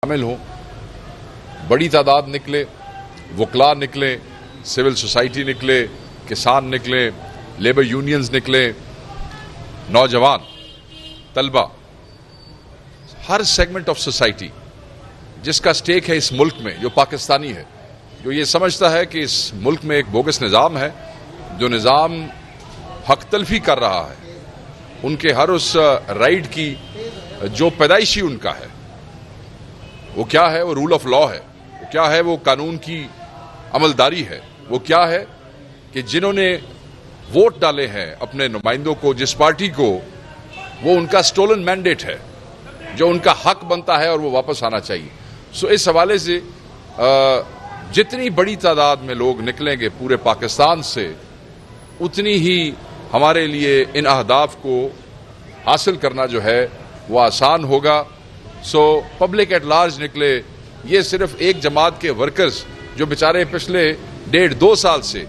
शामिल हों, बड़ी तादाद निकले, वकला निकले, सिविल सोसाइटी निकले, किसान निकले, लेबर यूनियंस निकले, नौजवान, तलबा, हर सेगमेंट ऑफ सोसाइटी जिसका स्टेक है इस मुल्क में, जो पाकिस्तानी है, जो ये समझता है कि इस मुल्क में एक बोगस निज़ाम है, जो निज़ाम हक तलफी कर रहा है, उनके हर उस राइट की जो पैदाइशी उनका है, वो क्या है? वो रूल ऑफ लॉ है। वो क्या है? वो कानून की अमलदारी है। वो क्या है कि जिन्होंने वोट डाले हैं अपने नुमाइंदों को, जिस पार्टी को, वो उनका स्टोलन मैंडेट है, जो उनका हक बनता है और वो वापस आना चाहिए। सो इस हवाले से जितनी बड़ी तादाद में लोग निकलेंगे पूरे पाकिस्तान से, उतनी ही हमारे लिए इन अहदाफ को हासिल करना जो है वो आसान होगा। सो पब्लिक एट लार्ज निकले, ये सिर्फ एक जमात के वर्कर्स जो बेचारे पिछले 1.5-2 साल से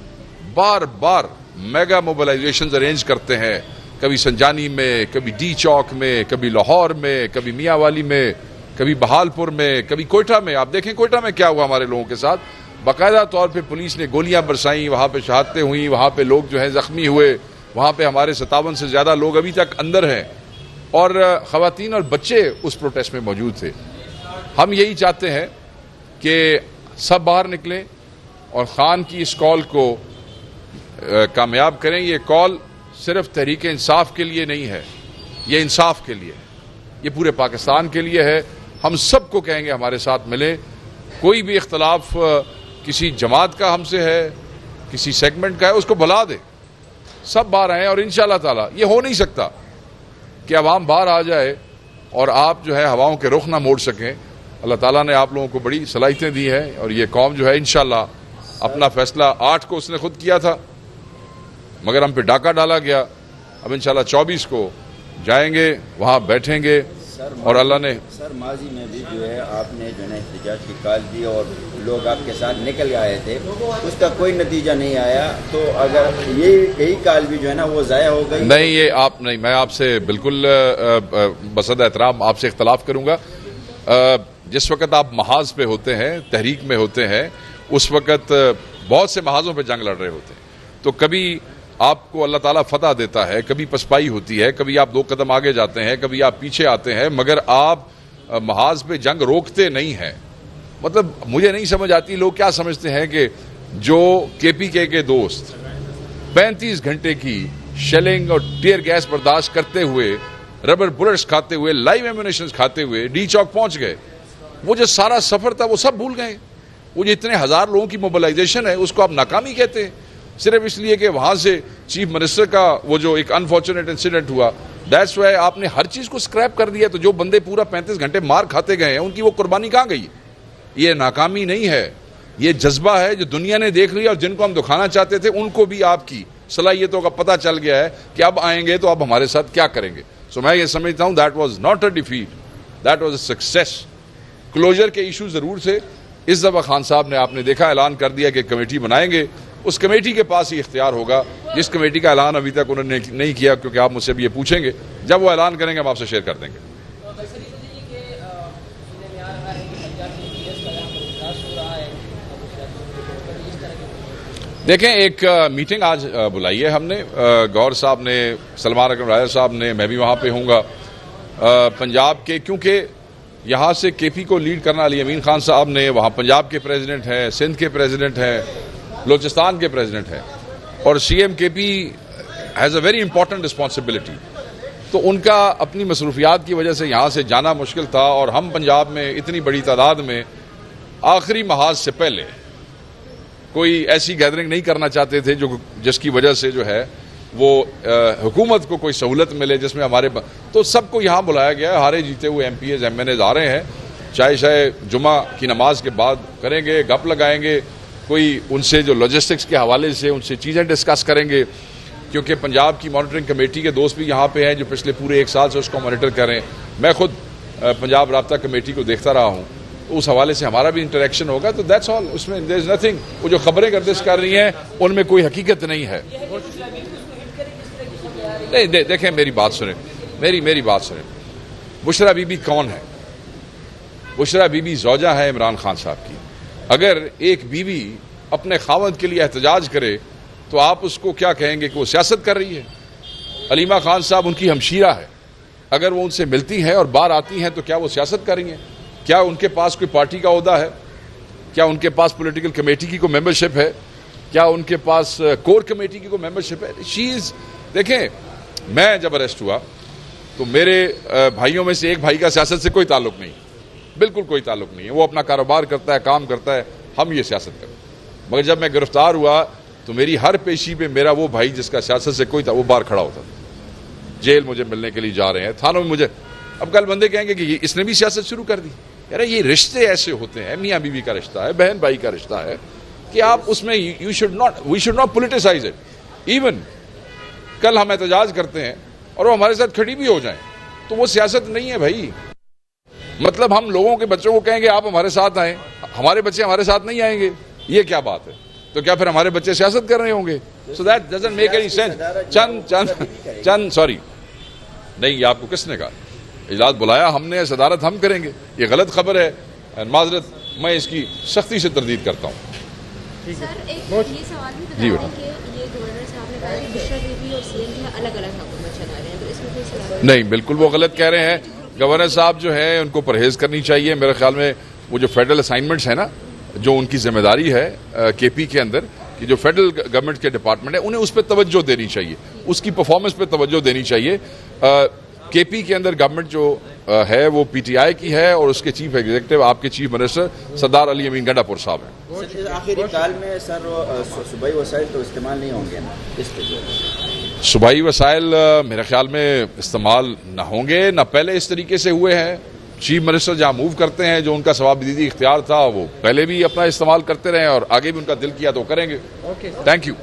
बार बार मेगा मोबिलाइजेशन अरेंज करते हैं, कभी संजानी में, कभी डी चौक में, कभी लाहौर में, कभी मियांवाली में, कभी बहालपुर में, कभी कोयटा में। आप देखें कोयटा में क्या हुआ हमारे लोगों के साथ, बाकायदा तौर पे पुलिस ने गोलियां बरसाई, वहां पे शहादतें हुई, वहां पे लोग जो है जख्मी हुए, वहां पे हमारे 57 से ज्यादा लोग अभी तक अंदर हैं और खवातीन और बच्चे उस प्रोटेस्ट में मौजूद थे। हम यही चाहते हैं कि सब बाहर निकलें और खान की इस कॉल को कामयाब करें। ये कॉल सिर्फ तहरीक इंसाफ के लिए नहीं है, ये इंसाफ के लिए है, ये पूरे पाकिस्तान के लिए है। हम सबको कहेंगे हमारे साथ मिलें। कोई भी इख्तलाफ किसी जमात का हमसे है, किसी सेगमेंट का है, उसको भुला दे, सब बाहर आए। और इंशाअल्लाह ताला ये हो नहीं सकता कि अवाम बाहर आ जाए और आप जो है हवाओं के रुख ना मोड़ सकें। अल्लाह ताला ने आप लोगों को बड़ी सलाहियतें दी हैं और ये कौम जो है इंशाअल्लाह अपना फैसला 8 को उसने खुद किया था, मगर हम पे डाका डाला गया। अब इंशाअल्लाह 24 को जाएंगे, वहाँ बैठेंगे और अल्लाह ने सर माजी में भी जो है आपने जो है एहतजाज की कॉल दी और लोग आपके साथ निकल आए थे, उसका कोई नतीजा नहीं आया, तो अगर यही कॉल भी जो है ना वो ज़ाया हो गई? नहीं, ये आप नहीं, मैं आपसे बिल्कुल बसद एहतराम आपसे इख्तलाफ करूंगा। जिस वक्त आप महाज पे होते हैं, तहरीक में होते हैं, उस वक्त बहुत से महाजों पे जंग लड़ रहे होते हैं, तो कभी आपको अल्लाह ताला फतह देता है, कभी पसपाई होती है, कभी आप 2 कदम आगे जाते हैं, कभी आप पीछे आते हैं, मगर आप महाज पे जंग रोकते नहीं हैं। मतलब मुझे नहीं समझ आती लोग क्या समझते हैं कि जो केपीके के दोस्त 35 घंटे की शेलिंग और टीयर गैस बर्दाश्त करते हुए, रबर बुलेट्स खाते हुए, लाइव एम्यूनेशन खाते हुए डी चौक पहुंच गए, वो जो सारा सफर था वो सब भूल गए। वो जो इतने हजार लोगों की मोबिलाइजेशन है उसको आप नाकामी कहते हैं, सिर्फ इसलिए कि वहां से चीफ मिनिस्टर का वो जो एक अनफॉर्चुनेट इंसिडेंट हुआ, दैट्स व्हाई आपने हर चीज को स्क्रैप कर दिया। तो जो बंदे पूरा 35 घंटे मार खाते गए हैं, उनकी वो कुर्बानी कहां गई? ये नाकामी नहीं है, ये जज्बा है जो दुनिया ने देख लिया और जिनको हम दिखाना चाहते थे उनको भी आपकी सलाहियतों का पता चल गया है कि अब आएंगे तो अब हमारे साथ क्या करेंगे। सो मैं ये समझता हूं that was not a defeat, that was a success. Closure के इशू जरूर थे। इस दफा खान साहब ने, आपने देखा, ऐलान कर दिया कि कमेटी बनाएंगे, उस कमेटी के पास ही इख्तियार होगा। जिस कमेटी का ऐलान अभी तक उन्होंने नहीं किया, क्योंकि आप मुझसे भी ये पूछेंगे, जब वो ऐलान करेंगे हम आपसे शेयर कर देंगे। देखें, एक मीटिंग आज बुलाई है हमने, गौर साहब ने, सलमान अकरम राजा साहब ने, मैं भी वहाँ पे हूँगा, पंजाब के, क्योंकि यहाँ से केपी को लीड करना अली अमीन खान साहब ने, वहाँ पंजाब के प्रेसिडेंट हैं, सिंध के प्रेसिडेंट हैं, बलोचिस्तान के प्रेसिडेंट हैं, और CM KP has a very important responsibility. तो उनका अपनी मसरूफियात की वजह से यहाँ से जाना मुश्किल था, और हम पंजाब में इतनी बड़ी तादाद में आखिरी महाज से पहले कोई ऐसी गैदरिंग नहीं करना चाहते थे जिसकी वजह से जो है वो हुकूमत को कोई सहूलत मिले, जिसमें हमारे तो सबको यहाँ बुलाया गया है। हारे जीते हुए एमपीएज एमएनएज आ रहे हैं, चाहे जुमा की नमाज के बाद करेंगे, गप लगाएंगे, कोई उनसे जो लॉजिस्टिक्स के हवाले से उनसे चीज़ें डिस्कस करेंगे, क्योंकि पंजाब की मॉनिटरिंग कमेटी के दोस्त भी यहाँ पे हैं जो पिछले पूरे 1 साल से उसको मॉनिटर करें। मैं खुद पंजाब राब्ता कमेटी को देखता रहा हूँ, तो उस हवाले से हमारा भी इंटरेक्शन होगा। तो दैट्स ऑल, उसमें देयर इज नथिंग। वो जो खबरें गर्दिश कर रही हैं उनमें कोई हकीकत नहीं है। नहीं, देखें, मेरी बात सुने, मेरी बात सुने। बुशरा बीबी कौन है? بشرا بی بی زوجہ ہے عمران خان صاحب کی. اگر ایک بیوی اپنے خاوند کے لیے احتجاج کرے تو آپ اس کو کیا کہیں گے کہ وہ سیاست کر رہی ہے؟ علیمہ خان صاحب ان کی ہمشیرہ ہے, اگر وہ ان سے ملتی ہیں اور باہر آتی ہیں تو کیا وہ سیاست کر رہی ہیں؟ کیا ان کے پاس کوئی پارٹی کا عہدہ ہے؟ کیا ان کے پاس پولیٹیکل کمیٹی کی کوئی ممبرشپ ہے؟ کیا ان کے پاس کور کمیٹی کی کوئی ممبرشپ ہے؟ دیکھیں, میں جب اریسٹ ہوا تو میرے بھائیوں میں سے ایک بھائی کا سیاست سے کوئی تعلق نہیں, بالکل کوئی تعلق نہیں ہے. وہ اپنا کاروبار کرتا ہے, کام کرتا ہے, ہم یہ سیاست کرتے ہیں. مگر جب میں گرفتار ہوا تو میری ہر پیشی پہ میرا وہ بھائی جس کا سیاست سے کوئی تھا وہ باہر کھڑا ہوتا تھا. جیل مجھے ملنے کے لیے جا رہے ہیں, تھانوں میں مجھے. اب کل بندے کہیں گے کہ اس نے بھی سیاست شروع کر دی. یار یہ رشتے ایسے ہوتے ہیں, میاں بیوی کا رشتہ ہے, بہن بھائی کا رشتہ ہے, کہ آپ اس میں we should not politicize it. Even کل ہم احتجاج کرتے ہیں اور وہ ہمارے ساتھ کھڑی بھی ہو جائیں تو وہ سیاست نہیں ہے بھائی. مطلب ہم لوگوں کے بچوں کو کہیں گے آپ ہمارے ساتھ آئیں, ہمارے بچے ہمارے ساتھ نہیں آئیں گے, یہ کیا بات ہے؟ تو کیا پھر ہمارے بچے سیاست کر رہے ہوں گے؟ So that doesn't make any sense. Sorry نہیں, یہ آپ کو کس نے کہا؟ اجلاس بلایا ہم نے, صدارت ہم کریں گے. یہ غلط خبر ہے, معذرت, میں اس کی سختی سے تردید کرتا ہوں. سر ایک یہ سوال بھی بتا دیں کہ یہ گورنر صاحب نے کہا کہ بشرا بی بی اور سی ایم جو ہے الگ الگ حکومت چلا رہے ہیں, تو اس میں کوئی سوال نہیں, بالکل وہ غلط کہہ رہے ہیں. گورنر صاحب جو ہے ان کو پرہیز کرنی چاہیے. میرے خیال میں وہ جو فیڈرل اسائنمنٹس ہیں نا, جو ان کی ذمہ داری ہے کے پی کے اندر, کہ جو فیڈرل گورنمنٹ کے ڈپارٹمنٹ ہے انہیں اس پہ توجہ دینی چاہیے, اس کی پرفارمنس پہ توجہ دینی چاہیے. کے پی کے اندر گورنمنٹ جو ہے وہ پی ٹی آئی کی ہے اور اس کے چیف ایگزیکٹو آپ کے چیف منسٹر سردار علی امین گنڈا پور صاحب ہیں. آخری کال میں سر صوبائی وسائل تو استعمال نہیں ہوں گے نا اس پہ؟ صوبائی وسائل میرے خیال میں استعمال نہ ہوں گے, نہ پہلے اس طریقے سے ہوئے ہیں. چیف منسٹر جہاں موو کرتے ہیں, جو ان کا ثوابدیدی اختیار تھا, وہ پہلے بھی اپنا استعمال کرتے رہے اور آگے بھی ان کا دل کیا تو کریں گے. Thank you.